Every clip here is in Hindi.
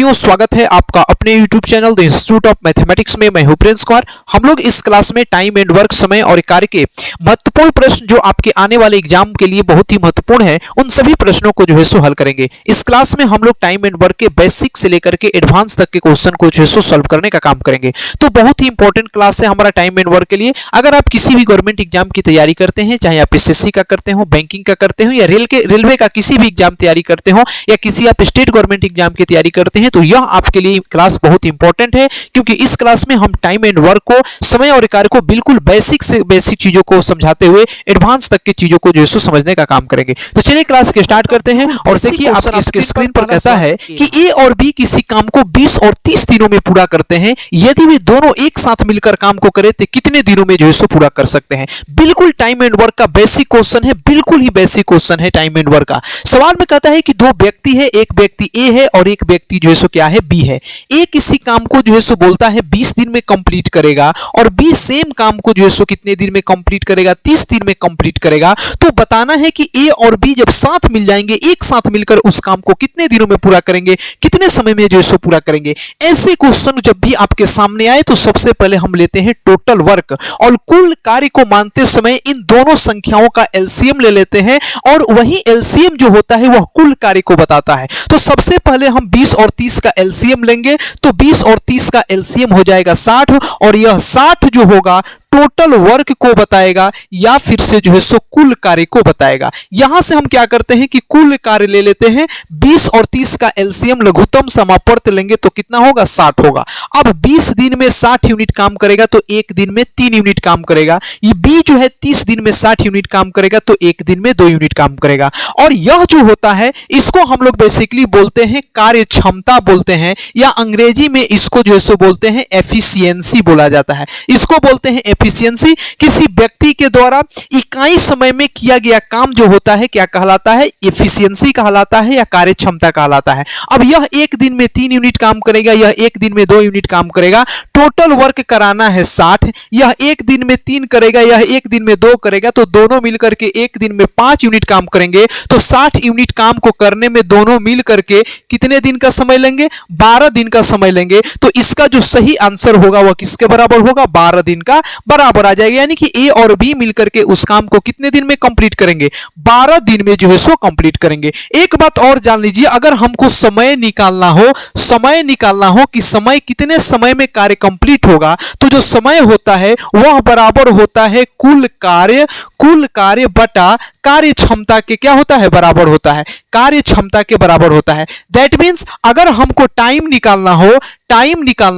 साथियों, स्वागत है आपका अपने YouTube channel the institute of mathematics में। मैं हूं प्रिंस कुमार। हम लोग इस क्लास में टाइम एंड वर्क, समय और कार्य के महत्वपूर्ण प्रश्न जो आपके आने वाले एग्जाम के लिए बहुत ही महत्वपूर्ण है, उन सभी प्रश्नों को जो है सो हल करेंगे। इस क्लास में हम लोग टाइम एंड वर्क के बेसिक से लेकर के एडवांस तक के क्वेश्चन को जो है सो सॉल्व करने का काम करेंगे। तो बहुत ही इंपॉर्टेंट क्लास है हमारा टाइम एंड वर्क के लिए। अगर आप किसी भी गवर्नमेंट एग्जाम की तैयारी करते हैं, चाहे आप एसएससी का करते हो, बैंकिंग का करते हो, या रेलवे का किसी भी एग्जाम तैयारी करते हो, या किसी आप स्टेट गवर्नमेंट एग्जाम की तैयारी करते हैं, तो यह आपके लिए क्लास बहुत इंपॉर्टेंट है, क्योंकि इस क्लास में हम टाइम एंड वर्क को, समय और कार्य को बिल्कुल बेसिक से बेसिक चीजों को समझाते हुए एडवांस तक की चीजों को जो है समझने का काम करेंगे। तो चलिए क्लास के स्टार्ट करते हैं। और देखिए आपकी इसके स्क्रीन पर कहता है कि ए और बी किसी काम को 20 और 30 दिनों में पूरा करते हैं। यदि वे दोनों एक साथ मिलकर काम को करें तो कितने दिनों में जो है पूरा कर सकते हैं। बिल्कुल टाइम एंड वर्क का बेसिक क्वेश्चन है, बिल्कुल ही बेसिक क्वेश्चन है टाइम एंड वर्क का। सवाल में कहता है कि दो व्यक्ति है, एक व्यक्ति ए है और एक व्यक्ति जो है क्या है, बी है। ए किसी काम को जो है बोलता है 20 दिन में कंप्लीट करेगा, और बी सेम काम को जो है कितने दिन में कंप्लीट करेगा, 30 दिन में कंप्लीट करेगा। तो बताना है कि ए और बी जब साथ मिल जाएंगे, एक साथ मिलकर उस काम को कितने दिनों में पूरा करेंगे, कितने समय में जो है पूरा करेंगे। ऐसे क्वेश्चन जब भी आपके सामने आए तो सबसे पहले हम लेते हैं टोटल वर्क, और कुल कार्य को मानते समय इन दोनों संख्याओं का एलसीएम ले लेते हैं, और वही एलसीएम जो होता है वह कुल कार्य को बताता है। तो सबसे पहले हम 20 और 30 का एलसीएम लेंगे, तो 20 और 30 का एलसीएम हो जाएगा 60, और यह 60 जो होगा टोटल वर्क को बताएगा, या फिर से जो है सो कुल कार्य को बताएगा। यहां से हम क्या करते हैं कि कुल कार्य ले लेते हैं। 20 और 30 का एलसीएम लघुत्तम समापर्त लेंगे तो कितना होगा, 60 होगा। अब 20 दिन में 60 यूनिट काम करेगा तो एक दिन में 3 यूनिट काम करेगा। ये बी जो है 30 दिन में 60 यूनिट काम करेगा तो एक दिन में 2 यूनिट काम करेगा। और यह जो होता है इसको हम लोग बेसिकली बोलते हैं कार्य क्षमता बोलते हैं, या अंग्रेजी में इसको जो है सो बोलते हैं एफिशिएंसी बोला जाता है। इसको बोलते हैं एफिशिएंसी। किसी व्यक्ति के द्वारा इकाई समय में किया गया काम जो होता है क्या कहलाता है, एफिशिएंसी कहलाता है या कार्य क्षमता कहलाता है। अब यह एक दिन में 3 यूनिट काम करेगा, यह एक दिन में 2 यूनिट काम करेगा। टोटल वर्क कराना है 60, यह एक दिन में 3 करेगा, यह एक दिन में 2 करेगा, तो दोनों मिलकर के एक दिन में 5 यूनिट काम करेंगे। तो 60 यूनिट काम को करने में दोनों मिलकर के कितने दिन का समय लेंगे, 12 दिन का समय लेंगे। तो इसका जो सही आंसर होगा वह किसके बराबर होगा, 12 दिन का बराबर आ जाएगा। यानी कि ए और बी मिलकर के उस काम को कितने दिन में कंप्लीट करेंगे, 12 दिन में जो है सो कंप्लीट करेंगे। एक बात और जान लीजिए, अगर हमको समय निकालना हो कि समय कितने समय में कार्य कंप्लीट होगा, तो जो समय होता है वह बराबर होता है कुल कार्य बटा कार्य क्षमता के क्या होता है, बराबर होता है, कार्य क्षमता के बराबर होता है। दैट मींस अगर हमको टाइम निकालना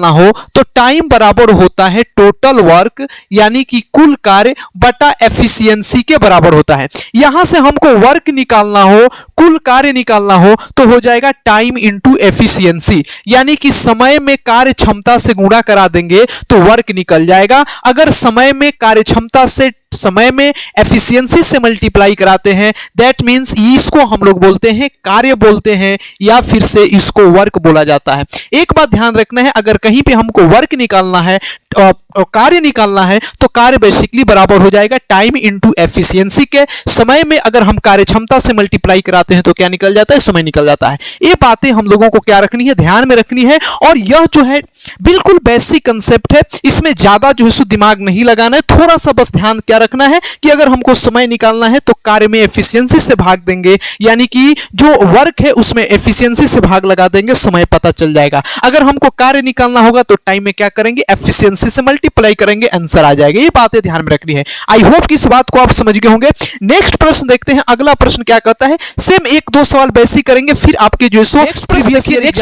हो तो टाइम बराबर होता है टोटल वर्क, यानी कि कुल कार्य बटा एफिशिएंसी के बराबर होता है। यहां से हमको वर्क निकालना हो, कुल कार्य निकालना हो, तो हो जाएगा टाइम इंटू एफिशिएंसी, यानी कि समय में कार्य क्षमता से गुणा करा देंगे तो वर्क निकल जाएगा। अगर समय में कार्य क्षमता से समय में एफिशिएंसी से मल्टीप्लाई कराते हैं, दैट मींस इसको हम लोग बोलते हैं कार्य बोलते हैं, या फिर से इसको वर्क बोला जाता है। एक बात ध्यान रखना है, अगर कहीं पे हमको वर्क निकालना है और कार्य निकालना है तो कार्य बेसिकली बराबर हो जाएगा टाइम इंटू एफिशिएंसी के। समय में अगर हम कार्य क्षमता से मल्टीप्लाई कराते हैं तो क्या निकल जाता है, समय निकल जाता है। ये बातें हम लोगों को क्या रखनी है, ध्यान में रखनी है। और यह जो है बिल्कुल बेसिक कंसेप्ट है, इसमें ज्यादा जो है दिमाग नहीं लगाना है। थोड़ा सा बस ध्यान क्या रखना है कि अगर हमको समय निकालना है तो कार्य में एफिशिएंसी से भाग देंगे, यानी कि जो वर्क है उसमें एफिशिएंसी से भाग लगा देंगे, समय पता चल जाएगा। अगर हमको कार्य निकालना होगा तो टाइम में क्या करेंगे, एफिशिएंसी से मल्टीप्लाई करेंगे, आंसर आ जाएगा। ये बातें ध्यान में रखनी है। आई होप कि इस बात को आप समझ गए होंगे। नेक्स्ट प्रश्न देखते हैं। अगला प्रश्न क्या कहता है, सेम 1-2 सवाल बेसिक करेंगे, फिर आपके जो है नेक्स्ट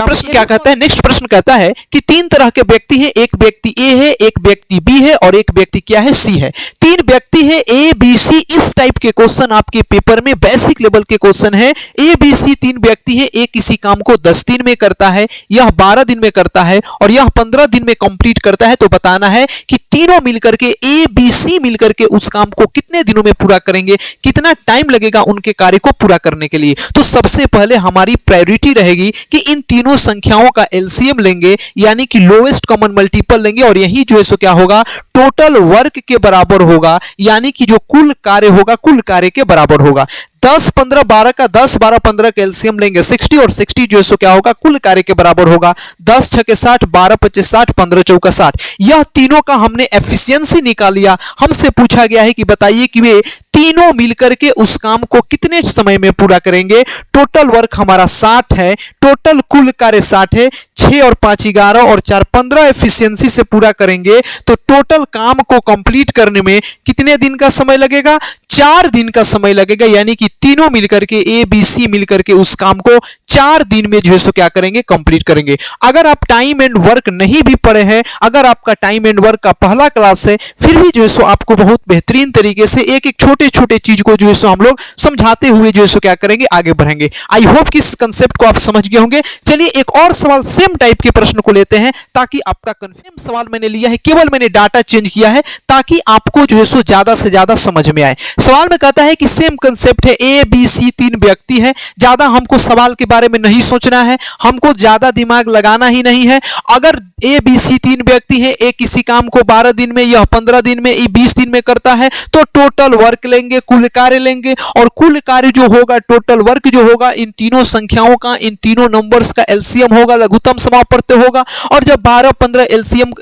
प्रश्न क्या कहता है। नेक्स्ट प्रश्न कहता है कि 3 तरह के व्यक्ति हैं, एक व्यक्ति ए है, एक व्यक्ति बी है और एक व्यक्ति क्या है, सी है। 3 व्यक्ति है ए बी सी। इस टाइप के क्वेश्चन आपके पेपर में बेसिक लेवल के क्वेश्चन है। ए बी सी 3 व्यक्ति है, ए किसी काम को 10 दिन में करता है, यह 12 दिन में करता है और यह 15 दिन में कंप्लीट करता है। तो बताना है कि तीनों मिलकर के ए बी सी मिलकर के उस काम को कितने दिनों में पूरा करेंगे, कितना टाइम लगेगा उनके कार्य को पूरा करने के लिए। तो सबसे पहले हमारी प्रायोरिटी रहेगी कि इन तीनों संख्याओं का एलसीएम लेंगे, यानी कि लोएस्ट कॉमन मल्टीपल लेंगे, और यही जो है सो क्या होगा, टोटल वर्क के बराबर होगा, यानी कि जो कुल कार्य होगा कुल कार्य के बराबर होगा। 10 15 12 का 10 12 15 का एलसीएम लेंगे 60 और 60 जो है सो क्या होगा कुल कार्य के बराबर होगा। 10 6 के 60, 12 25 60, 15 चौका 60। यह तीनों का हमने एफिशिएंसी निकाल लिया। हमसे पूछा गया है कि बताइए कि वे तीनों मिलकर के उस काम को कितने समय में पूरा करेंगे। टोटल वर्क हमारा 60 है, टोटल कुल कार्य 60 है। 6 और 5 11 और 4 15 एफिशिएंसी से पूरा करेंगे तो टोटल काम को कंप्लीट करने में कितने दिन का समय लगेगा? 4 दिन का समय लगेगा। यानी कि तीनों मिलकर के ए बी सी मिलकर के उस काम को 4 दिन में जो है सो क्या करेंगे कंप्लीट करेंगे। अगर आप टाइम एंड वर्क नहीं भी पढ़े हैं, अगर आपका टाइम एंड वर्क का पहला क्लास है, फिर भी जो है सो आपको बहुत बेहतरीन तरीके से एक एक छोटे छोटे चीज को जो है सो हम लोग समझाते हुए जो है सो क्या करेंगे आगे बढ़ेंगे। आई होप कि इस कंसेप्ट को आप समझ गए होंगे। चलिए एक और सवाल सेम टाइप के प्रश्न को लेते हैं ताकि आपका कंफर्म सवाल मैंने लिया है, केवल मैंने डाटा चेंज किया है ताकि आपको जो है सो ज्यादा से ज्यादा समझ में आए। सवाल में कहता है कि सेम कंसेप्ट है, ए बी सी 3 व्यक्ति है। ज्यादा हमको सवाल के बारे में नहीं सोचना है, हमको ज्यादा दिमाग लगाना ही नहीं है। अगर ए बी सी 3 व्यक्ति है, ए किसी काम को 12 दिन में, यह 15 दिन में, ये 20 दिन में करता है तो टोटल वर्क लेंगे, कुल कार्य लेंगे और कुल कार्य जो होगा, टोटल वर्क जो होगा, इन तीनों संख्याओं का, इन तीनों नंबर्स का एलसीएम होगा, लघुत्तम समापवर्त्य होगा। और जब 12 15 एलसीएम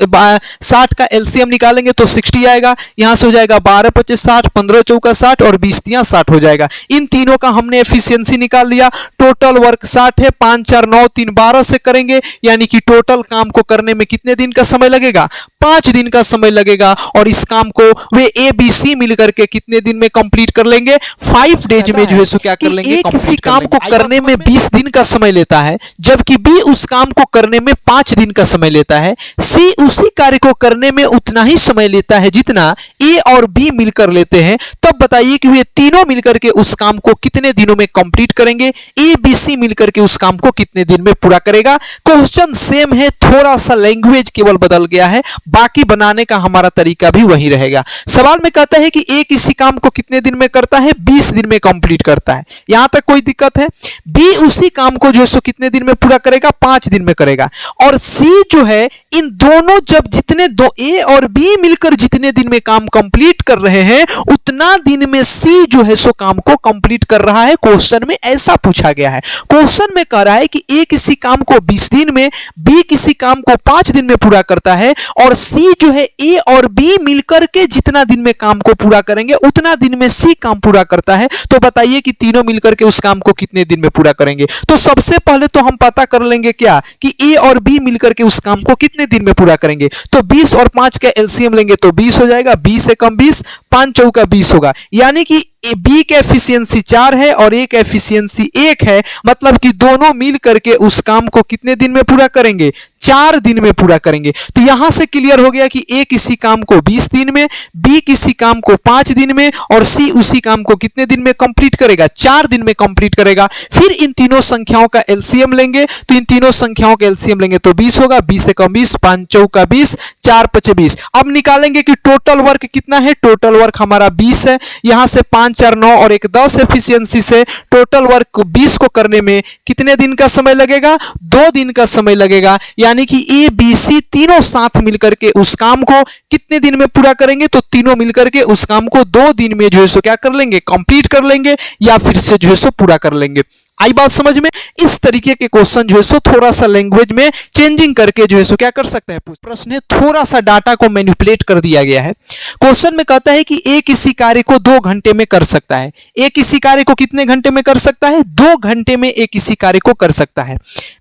60 का एलसीएम निकालेंगे तो 60 आएगा। यहां से हो जाएगा 12 25 60, 15 चौका 60 और 20 तिया 60 हो जाएगा। इन तीनों का हमने एफिशिएंसी निकाल लिया। टोटल वर्क 60 है, 5 4 9 3 12 से करेंगे यानी कि टोटल काम को करने में कितने दिन का समय लगेगा? 5 दिन का समय लगेगा। और इस काम को वे ए बी सी मिलकर के कितने दिन में कंप्लीट कर लेंगे? 5 डेज में जो है सो क्या कर लेंगे? ए किसी काम को करने में 20 दिन का समय लेता है, जबकि बी उस काम को करने में 5 दिन का समय लेता है। सी उसी कार्य को करने में उतना ही समय लेता है जितना ए और बी मिलकर लेते हैं। तब बताइए कि वे तीनों मिलकर के उस काम को कितने दिनों में कंप्लीट करेंगे? ए बी सी मिलकर के उस काम को कितने दिन में पूरा करेगा? क्वेश्चन सेम है, थोड़ा सा लैंग्वेज केवल बदल गया है, बाकी बनाने का हमारा तरीका भी वही रहेगा। सवाल में कहता है कि ए किसी काम को कितने दिन में करता है? 20 दिन में कंप्लीट करता है। यहां तक कोई दिक्कत है? बी उसी काम को जो है सो कितने दिन में पूरा करेगा? 5 दिन में करेगा। और सी जो है, इन दोनों जब जितने दो ए और बी मिलकर जितने दिन में काम कंप्लीट कर रहे हैं उतना दिन में सी जो है सो काम को कंप्लीट कर रहा है। क्वेश्चन में ऐसा पूछा गया है। क्वेश्चन में कह रहा है कि ए किसी काम को 20 दिन में, बी किसी काम को 5 दिन में पूरा करता है और सी जो है ए और बी मिलकर के जितना दिन में काम को पूरा करेंगे उतना दिन में सी काम पूरा करता है। तो बताइए कि तीनों मिलकर के उस काम को कितने दिन में पूरा करेंगे? तो सबसे पहले तो हम पता कर लेंगे क्या कि ए और बी मिलकर के उस काम को कितने दिन में पूरा करेंगे। तो 20 और 5 का एलसीएम लेंगे तो 20 हो जाएगा। 20 से कम 20, 5 चौका 20 होगा। यानी कि बी का एफिशिएंसी 4 है और ए का एफिशिएंसी 1 है। मतलब कि दोनों मिल करके उस काम को कितने दिन में पूरा करेंगे? 4 दिन में पूरा करेंगे। तो यहां से क्लियर हो गया कि ए किसी काम को 20 दिन में, बी किसी काम को 5 दिन में और सी उसी काम को कितने दिन में कंप्लीट करेगा? 4 दिन में कंप्लीट करेगा। फिर इन तीनों संख्याओं का एलसीएम लेंगे तो इन तीनों संख्याओं का एलसीएम लेंगे तो 20 होगा। 20 से कम 20, 5 चौका 20, 4 5 20। अब निकालेंगे कि टोटल वर्क कितना है। टोटल वर्क हमारा 20 है। यहां से 5 4 9 और एक 10 एफिशिएंसी से टोटल वर्क 20 को करने में कितने दिन का समय लगेगा? 2 दिन का समय लगेगा। यानी कि ए बी सी तीनों साथ मिलकर के उस काम को कितने दिन में पूरा करेंगे? तो तीनों मिलकर के उस काम को 2 दिन में जो है सो क्या कर लेंगे? कंप्लीट कर लेंगे या फिर से जो है सो पूरा कर लेंगे। आई बात समझ में? इस तरीके के क्वेश्चन जो है सो थोड़ा सा लैंग्वेज में चेंजिंग करके जो है सो क्या कर सकता है प्रश्न है, थोड़ा सा डाटा को मैनिपुलेट कर दिया गया है। क्वेश्चन में कहता है कि ए किसी कार्य को 2 घंटे में कर सकता है। ए किसी कार्य को कितने घंटे में कर सकता है? 2 घंटे में ए किसी कार्य को कर सकता है।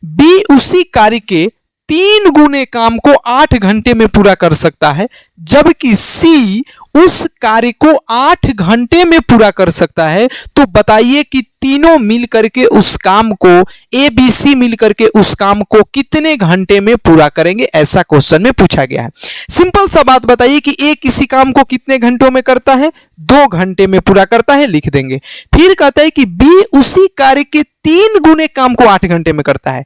बी उसी कार्य के 3 गुने काम को 8 घंटे में पूरा कर सकता है, जबकि सी उस कार्य को 8 घंटे में पूरा कर सकता है। तो बताइए कि तीनों मिल करके उस काम को, ए बी सी मिल करके उस काम को कितने घंटे में पूरा करेंगे? ऐसा क्वेश्चन में पूछा गया है। सिंपल सा बात बताइए कि ए किसी काम को कितने घंटों में करता है? 2 घंटे में पूरा करता है, लिख देंगे। फिर कहता है कि बी उसी कार्य के 3 गुने काम को 8 घंटे में करता है।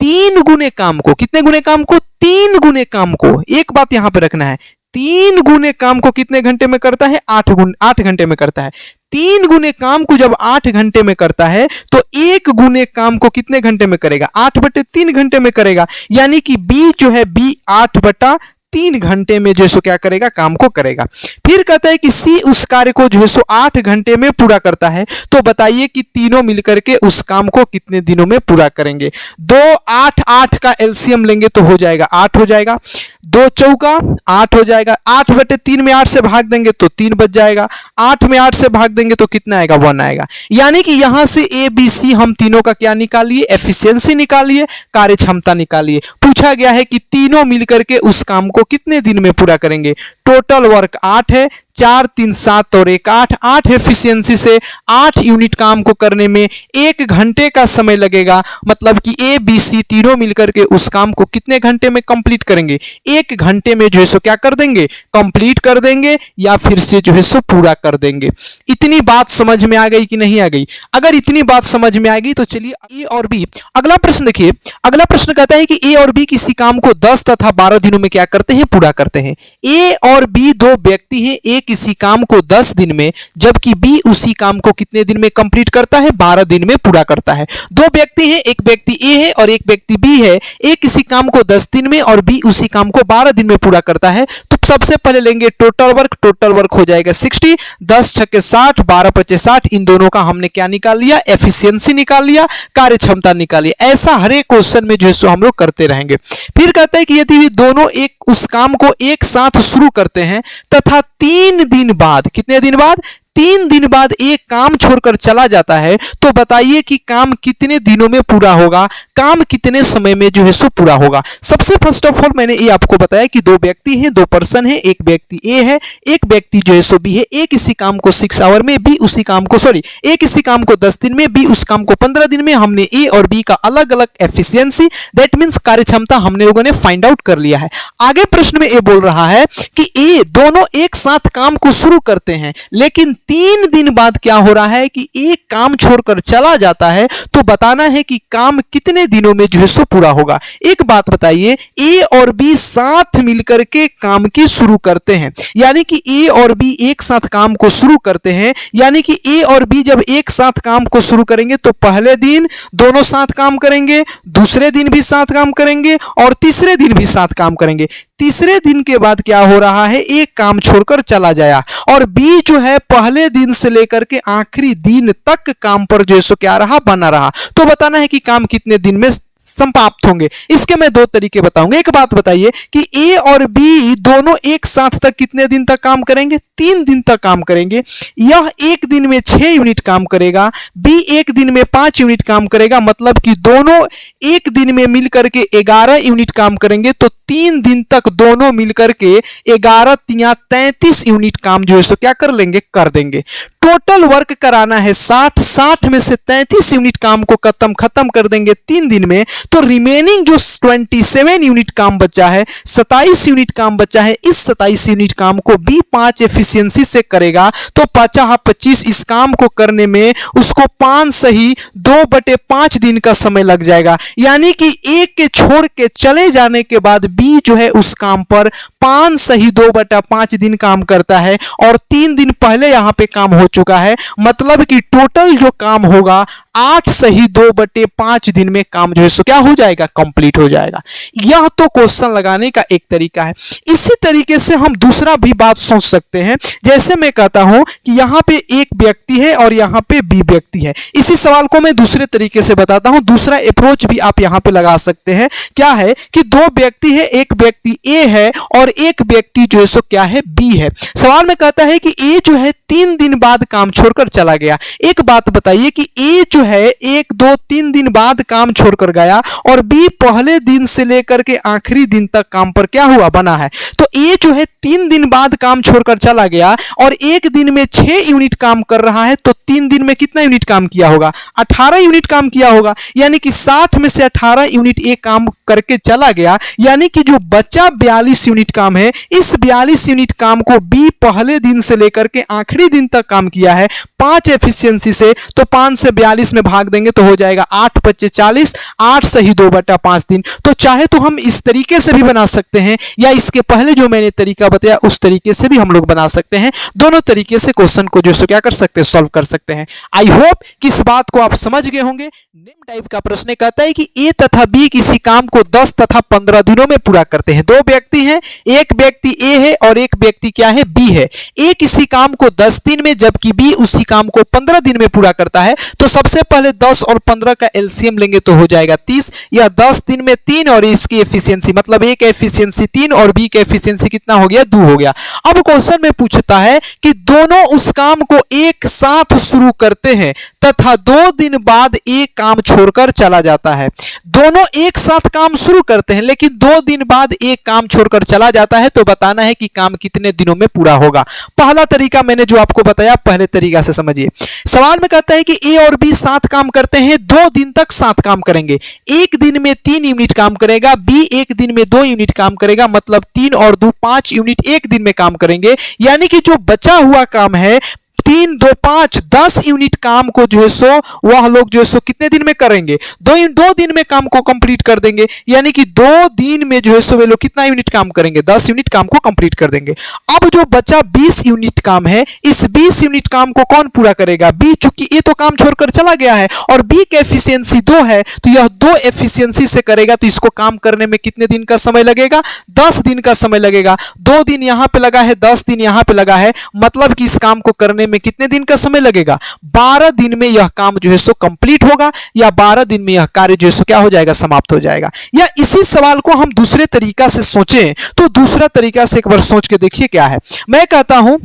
3 गुने काम को, कितने गुने काम को? 3 गुने काम को। एक बात यहां पे रखना है, 3 गुने काम को कितने घंटे में करता है? 8 घंटे में करता है। 3 गुने काम को जब 8 घंटे में करता है तो 1 गुने काम को कितने घंटे में करेगा? 8/3 घंटे में करेगा। यानी कि बी जो है, बी 8/3 3 घंटे में जो है सो क्या करेगा, काम को करेगा। फिर कहता है कि सी उस कार्य को जो है सो 8 घंटे में पूरा करता है, तो बताइए कि तीनों मिलकर के उस काम को कितने दिनों में पूरा करेंगे। 2 8 8 का एलसीएम लेंगे तो हो जाएगा 8 हो जाएगा, 2 चौका 8 हो जाएगा, 8/3 में 8 से भाग देंगे तो 3 बच जाएगा, 8 में 8 से भाग देंगे तो कितना आएगा, 1 आएगा। यानी कि यहां से ए बी सी हम तीनों का क्या निकालिए, एफिशिएंसी निकालिए, कार्य क्षमता निकालिए। पूछा गया है कि तीनों मिलकर के उस काम को कितने दिन में पूरा करेंगे। टोटल वर्क 8 है, 4 3 7 और 1 8, 8 एफिशिएंसी से 8 यूनिट काम को करने में 1 घंटे का समय लगेगा। मतलब कि ए बी सी तीनों मिलकर के उस काम को कितने घंटे में कंप्लीट करेंगे, 1 घंटे में जो है सो क्या कर देंगे, कंप्लीट कर देंगे या फिर से जो है सो पूरा कर देंगे। इतनी बात समझ में आ गई कि नहीं आ गई? अगर इतनी बात समझ में आ गई तो चलिए ए और बी, अगला प्रश्न देखिए। अगला प्रश्न कहता है कि ए और बी किसी काम को 10 तथा 12 दिनों में क्या करते हैं, पूरा करते हैं। ए और बी दो व्यक्ति हैं, ए किसी काम को 10 दिन में जबकि बी उसी काम को कितने दिन में कंप्लीट करता है, 12 दिन में पूरा करता है। दो व्यक्ति हैं, एक व्यक्ति ए है और एक व्यक्ति बी है। ए किसी काम को 10 दिन में और बी उसी काम को 12 दिन में पूरा करता है। तो सबसे पहले लेंगे टोटल वर्क हो जाएगा 60, 10 छक्के 60, 12 पचे 60। इन दोनों का हमने क्या निकाल लिया, एफिशिएंसी निकाल लिया, कार्य क्षमता निकाल लिया। ऐसा हर एक क्वेश्चन में जो है सो हम लोग करते रहेंगे। फिर कहता है कि यदि वे दोनों एक उस काम को एक साथ शुरू करते हैं तथा 3 दिन बाद, कितने दिन बाद, 3 दिन बाद एक काम छोड़कर चला जाता है, तो बताइए कि काम कितने दिनों में पूरा होगा, काम कितने समय में जो है सो पूरा होगा। सबसे फर्स्ट ऑफ ऑल मैंने ये आपको बताया कि दो व्यक्ति हैं, दो पर्सन हैं, एक व्यक्ति ए है, एक व्यक्ति जो है सो बी है। ए किसी काम को 6 आवर में, बी उसी काम को ए किसी काम को 10 दिन में, बी उस काम को 15 दिन में। हमने ए और बी का अलग अलग एफिशिएंसी दैट मींस कार्य क्षमता हमने लोगों ने फाइंड आउट कर लिया है। आगे प्रश्न में ए बोल रहा है कि ए दोनों एक साथ काम को शुरू करते हैं लेकिन 3 दिन बाद क्या हो रहा है कि एक काम छोड़कर चला जाता है, तो बताना है कि काम कितने दिनों में जो है सो पूरा होगा। एक बात बताइए, ए और बी साथ मिलकर के काम की शुरू करते हैं, यानी कि ए और बी एक साथ काम को शुरू करते हैं, यानी कि ए और बी जब एक साथ काम को शुरू करेंगे तो पहले दिन दोनों साथ काम करेंगे, दूसरे दिन भी साथ काम करेंगे और तीसरे दिन भी साथ काम करेंगे। तीसरे दिन के बाद क्या हो रहा है, एक काम छोड़कर चला जाया और बी जो है पहले दिन से लेकर के आखिरी दिन तक काम पर जो है सो क्या रहा, बना रहा। तो बताना है कि काम कितने दिन में समाप्त होंगे। इसके मैं 2 तरीके बताऊंगा। एक बात बताइए कि ए और बी दोनों एक साथ तक कितने दिन तक काम करेंगे, 3 दिन तक काम करेंगे। यह एक दिन में 6 यूनिट काम करेगा, बी एक दिन में 5 यूनिट काम करेगा। मतलब कि दोनों एक दिन में मिलकर के 11 यूनिट काम करेंगे, तो 3 दिन तक दोनों मिलकर के 11 या 33 यूनिट काम जो है सो क्या कर लेंगे, कर देंगे। टोटल वर्क कराना है 60, 60 में से 33 यूनिट काम को खत्म कर देंगे 3 दिन में, तो रिमेनिंग जो 27 यूनिट काम बचा है, 27 यूनिट काम बचा है, इस 27 यूनिट काम को बी 5 एफिशिएंसी से करेगा। तो 5×25 इस काम को करने में उसको 5 सही 2/5 दिन का समय लग जाएगा। यानी कि एक के छोड़ के चले जाने के बाद बी जो है उस काम पर 5 सही 2/5 दिन काम करता है और 3 दिन पहले यहां पे काम हो चुका है। मतलब कि टोटल जो काम होगा 8 सही 2/5 दिन में काम जो है सो क्या हो जाएगा, कंप्लीट हो जाएगा। यह तो क्वेश्चन लगाने का एक तरीका है। इसी तरीके से हम दूसरा भी बात सोच सकते हैं। जैसे मैं कहता हूं कि यहां पे एक व्यक्ति है और यहां पे बी व्यक्ति है। इसी सवाल को मैं दूसरे तरीके से बताता हूं, दूसरा अप्रोच भी आप यहां पे लगा सकते हैं। क्या है कि 2 व्यक्ति है, एक व्यक्ति ए है और एक व्यक्ति जो है सो क्या है, बी है। सवाल में कहता है कि ए जो है 3 दिन बाद काम छोड़कर चला गया। एक बात बताइए कि ए जो है 1 2 3 दिन बाद काम छोड़कर गया और बी पहले दिन से लेकर के आखिरी दिन तक काम पर क्या हुआ, बना है। तो ए जो है 3 दिन बाद काम छोड़कर चला गया और एक दिन में 6 यूनिट काम कर रहा है, तो 3 दिन में कितना यूनिट काम किया होगा, 18 यूनिट काम किया होगा। यानी कि 60 में से 18 यूनिट ए काम करके चला गया, यानी कि जो बचा 42 यूनिट काम है, इस 42 यूनिट काम को बी पहले दिन से लेकर के आखिरी दिन तक काम किया है 5 एफिशिएंसी से। तो 5 से 42 इसमें भाग देंगे तो हो जाएगा 8 × 40, 8 सही 2/5 दिन। तो चाहे तो हम इस तरीके से भी बना सकते हैं या इसके पहले जो मैंने तरीका बताया उस तरीके से भी हम लोग बना सकते हैं। दोनों तरीके से क्वेश्चन को जो क्या कर सकते हैं, सॉल्व कर सकते हैं। आई होप कि इस बात को आप समझ गए होंगे। नेम टाइप का प्रश्न कहता है कि ए तथा बी किसी काम को 10 तथा 15 दिनों में पूरा करते हैं। दो व्यक्ति हैं, एक व्यक्ति ए है और एक व्यक्ति क्या है, बी है। ए किसी काम को 10 दिन में जबकि बी उसी काम को 15 दिन में पूरा करता है। तो सबसे पहले 10 और 15 का एलसीएम लेंगे तो हो जाएगा 30। यह 10 दिन में 3 और इसकी एफिशिएंसी मतलब ए का एफिशिएंसी 3 और बी का एफिशिएंसी कितना हो गया, 2 हो गया। अब क्वेश्चन में पूछता है कि दोनों उस काम को एक साथ शुरू करते हैं तथा 2 दिन बाद एक काम छोड़कर चला जाता है। दोनों एक साथ काम शुरू करते हैं लेकिन 2 दिन बाद एक काम छोड़कर चला जाता है। तो बताना है कि काम कितने दिनों में पूरा होगा। पहला तरीका मैंने जो आपको बताया, पहले तरीका से समझिए। सवाल में कहता है कि ए और बी 7 काम करते हैं, 2 दिन तक 7 काम करेंगे। एक दिन में 3 यूनिट काम करेगा, बी एक दिन में 2 यूनिट काम करेगा, मतलब 3 और 2 5 यूनिट एक दिन में काम करेंगे। यानी कि जो बचा हुआ काम है 3, 2, 5, 10 यूनिट काम को जो है सो वह लोग जो है सो कितने दिन में करेंगे, 2 दिन में काम को कंप्लीट कर देंगे। यानी कि 2 दिन में जो है सो वे लोग कितना यूनिट काम करेंगे, 10 यूनिट काम को कंप्लीट कर देंगे। अब जो बचा 20 यूनिट काम है, इस 20 यूनिट काम को कौन पूरा करेगा, बी। चूंकि ये तो काम छोड़कर चला गया है और बी का एफिशिएंसी 2 है तो यह 2 एफिशिएंसी से करेगा। तो इसको काम करने में कितने दिन का समय लगेगा, 10 दिन का समय लगेगा। 2 दिन यहां पे लगा है, 10 दिन यहां पे लगा है, मतलब कि इस काम को करने में कितने दिन का समय लगेगा, 12 दिन में यह काम जो है सो कंप्लीट होगा या 12 दिन में यह कार्य जो है सो क्या हो जाएगा, समाप्त हो जाएगा। या इसी सवाल को हम दूसरे तरीका से सोचें तो दूसरा तरीका से एक बार सोच के देखिए क्या है। मैं कहता हूं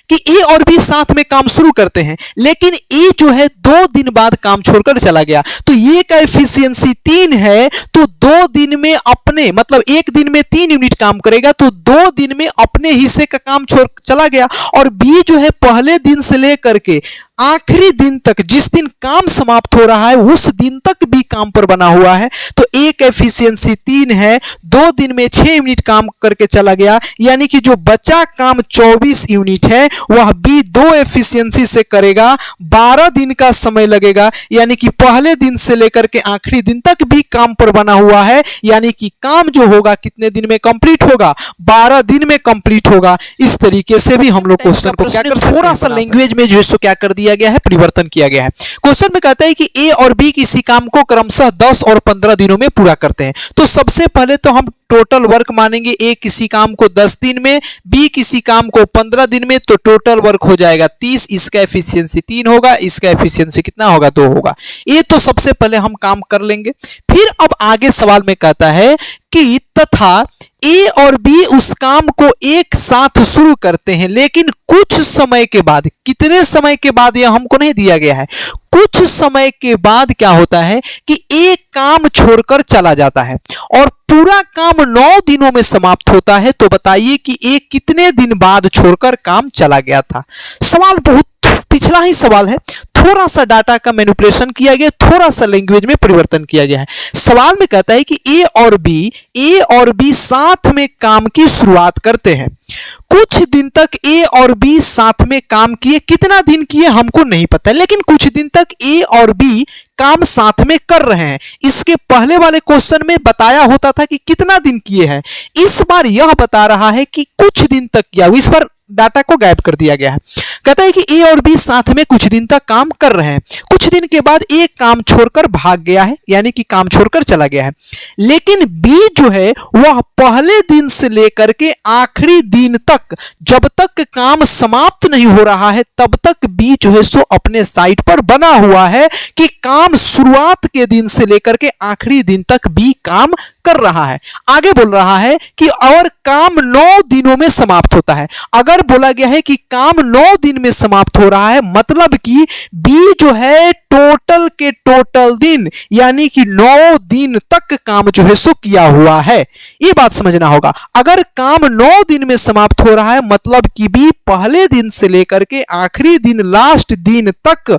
कि ए और बी साथ में काम शुरू करते हैं लेकिन ए जो है 2 दिन बाद काम छोड़कर चला गया। तो ये का एफिशिएंसी 3 है तो 2 दिन में अपने मतलब एक दिन में 3 यूनिट काम करेगा तो 2 दिन में अपने हिस्से का काम छोड़ चला गया। और बी जो है पहले दिन से लेकर के आखिरी दिन तक, जिस दिन काम समाप्त हो रहा है उस दिन तक भी काम पर बना हुआ है। तो एक एफिशिएंसी 3 है, 2 दिन में 6 यूनिट काम करके चला गया। यानी कि जो बचा काम 24 यूनिट है वह बी 2 एफिशिएंसी से करेगा, 12 दिन का समय लगेगा। यानी कि पहले दिन से लेकर के आखिरी दिन तक भी काम पर बना हुआ है। यानी कि काम जो होगा कितने दिन में कंप्लीट होगा, 12 दिन में कंप्लीट होगा। इस तरीके से भी हम लोग क्वेश्चन को क्या कर सकते हैं, थोड़ा सा लैंग्वेज में जो है क्या कर दिया गया है, परिवर्तन किया गया है। क्वेश्चन में कहता है कि ए और बी किसी काम को क्रमशः 10 और 15 दिनों में पूरा करते हैं। तो सबसे पहले तो हम टोटल वर्क मानेंगे, ए किसी काम को 10 दिन में, बी किसी काम को 15 दिन में, तो टोटल वर्क हो जाएगा 30। इसका एफिशिएंसी 3 होगा, इसका एफिशिएंसी कितना होगा, 2 होगा। ये तो सबसे पहले हम काम कर लेंगे। फिर अब आगे सवाल में कहता है कि तथा ए और बी उस काम को एक साथ शुरू करते हैं लेकिन कुछ समय के बाद, कितने समय के बाद यह हमको नहीं दिया गया है, कुछ समय के बाद क्या होता है कि एक काम छोड़कर चला जाता है और पूरा काम 9 दिनों में समाप्त होता है। तो बताइए कि एक कितने दिन बाद छोड़कर काम चला गया था। सवाल बहुत पिछला ही सवाल है, थोड़ा सा डाटा का मैनिपुलेशन किया गया, थोड़ा सा लैंग्वेज में परिवर्तन किया गया है। सवाल में कहता है कि ए और बी साथ में काम की शुरुआत करते हैं। कुछ दिन तक ए और बी साथ में काम किए, कितना दिन किए हमको नहीं पता, लेकिन कुछ दिन तक ए और बी काम साथ में कर रहे हैं। इसके पहले वाले क्वेश्चन में बताया होता था कि कितना दिन किए हैं, इस बार यह बता रहा है कि कुछ दिन तक किया। इस बार डाटा को गायब कर दिया गया है। कहता है कि ए और बी साथ में कुछ दिन तक काम कर रहे हैं, कुछ दिन के बाद एक काम छोड़कर भाग गया है, यानी कि काम छोड़कर चला गया है। लेकिन बी जो है वह पहले दिन से लेकर के आखिरी दिन तक, जब तक काम समाप्त नहीं हो रहा है तब तक बी जो है सो अपने साइट पर बना हुआ है कि काम शुरुआत के दिन से लेकर के आखिरी दिन तक बी काम कर रहा है। आगे बोल रहा है कि और काम 9 दिनों में समाप्त होता है। अगर बोला गया है कि काम 9 दिन में समाप्त हो रहा है, मतलब कि बी जो है टोटल के टोटल दिन, यानी कि 9 दिन तक काम जो है सो किया हुआ है। ये बात समझना होगा। अगर काम 9 दिन में समाप्त हो रहा है मतलब कि बी पहले दिन से लेकर के आखिरी दिन लास्ट दिन तक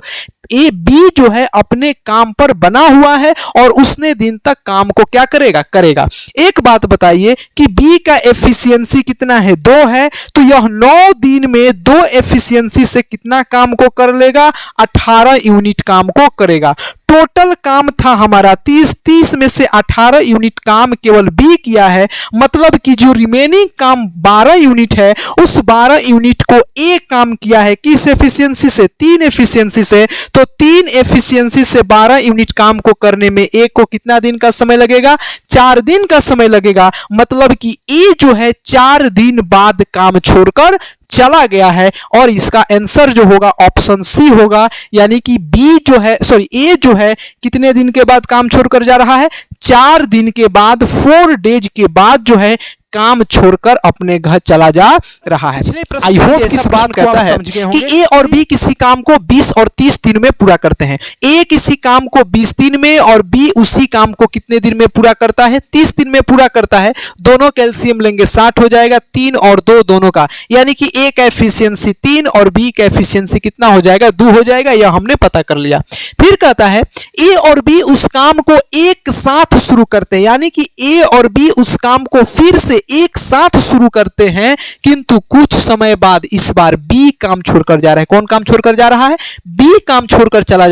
ए बी जो है अपने काम पर बना हुआ है और उसने दिन तक काम को क्या करेगा। एक बात बताइए कि बी का एफिशिएंसी कितना है, 2 है, तो यह 9 दिन में 2 एफिशिएंसी से कितना काम को कर लेगा, 18 यूनिट काम को करेगा। टोटल काम था हमारा 30 में से 18 यूनिट काम केवल बी किया है, मतलब कि जो रिमेनिंग काम 12 यूनिट है उस 12 यूनिट को ए काम किया है। किस एफिशिएंसी से, 3 एफिशिएंसी से। तो 3 एफिशिएंसी से 12 यूनिट काम को करने में ए को कितना दिन का समय लगेगा, 4 दिन का समय लगेगा। मतलब कि ए जो है 4 दिन बाद काम छोड़कर चला गया है और इसका आंसर जो होगा ऑप्शन सी होगा। यानी कि बी जो है ए जो है कितने दिन के बाद काम छोड़कर जा रहा है, 4 दिन के बाद, 4 डेज के बाद जो है काम छोड़कर अपने घर चला जा रहा है। आई होप इस बात कहता है कि ए और बी किसी काम को 20 और 30 दिन में पूरा करते हैं। ए किसी काम को 20 दिन में और बी उसी काम को कितने दिन में पूरा करता है, 30 दिन में पूरा करता है। दोनों कैल्शियम लेंगे 60 हो जाएगा, 3 और 2 दोनों का, यानी कि ए का एफिशिएंसी 3 और बी का एफिशिएंसी कितना हो जाएगा, 2 हो जाएगा। यह हमने पता कर लिया। फिर कहता है ए और बी उस काम को एक साथ शुरू करते हैं, यानी कि ए और बी उस काम को फिर से एक साथ शुरू करते हैं, किंतु कुछ समय बाद इस बार बी काम छोड़कर जा रहा है। कौन काम छोड़कर जा रहा है, बी काम छोड़कर चला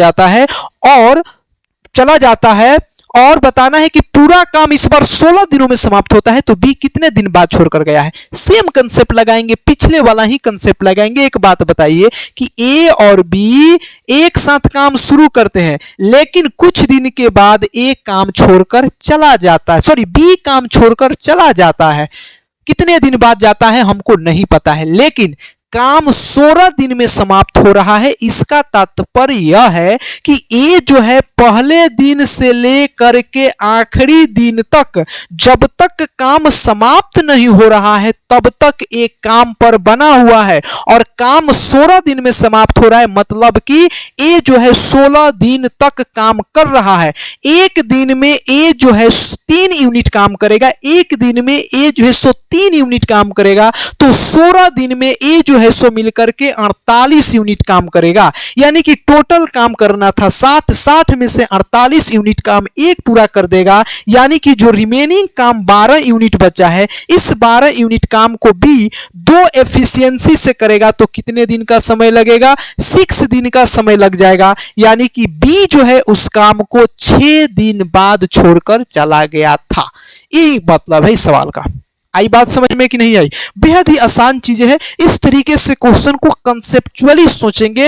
जाता है और बताना है कि पूरा काम इस बार 16 दिनों में समाप्त होता है। तो बी कितने दिन बाद छोड़कर गया है। सेम कंसेप्ट लगाएंगे, पिछले वाला ही कंसेप्ट लगाएंगे। एक बात बताइए कि ए और बी एक साथ काम शुरू करते हैं, लेकिन कुछ दिन के बाद ए काम छोड़कर चला जाता है, बी काम छोड़कर चला जाता है। कितने दिन बाद जाता है हमको नहीं पता है, लेकिन काम 16 दिन में समाप्त हो रहा है। इसका तात्पर्य यह है कि ए जो है पहले दिन से लेकर के आखिरी दिन तक, जब तक काम समाप्त नहीं हो रहा है तब तक एक काम पर बना हुआ है और काम 16 दिन में समाप्त हो रहा है, मतलब कि ए जो है 16 दिन तक काम कर रहा है। एक दिन में ए जो है 3 यूनिट काम करेगा, एक दिन में ए जो है 3 यूनिट काम करेगा, तो 16 दिन में ए जो है मिलकर के 48 यूनिट काम करेगा। यानी कि टोटल काम करना था 60 में से 48 यूनिट काम एक पूरा कर देगा। यानी कि जो रिमेनिंग काम 12 यूनिट बचा है, इस 12 यूनिट काम को बी 2 एफिशिएंसी से करेगा। तो कितने दिन का समय लगेगा, 6 दिन का समय लग जाएगा। यानी कि बी जो है उस काम को 6 दिन बाद छोड़कर चला गया था। ये मतलब है इस सवाल का। आई बात समझ में कि नहीं आई। बेहद ही आसान चीजें हैं। इस तरीके से क्वेश्चन को कंसेप्चुअली सोचेंगे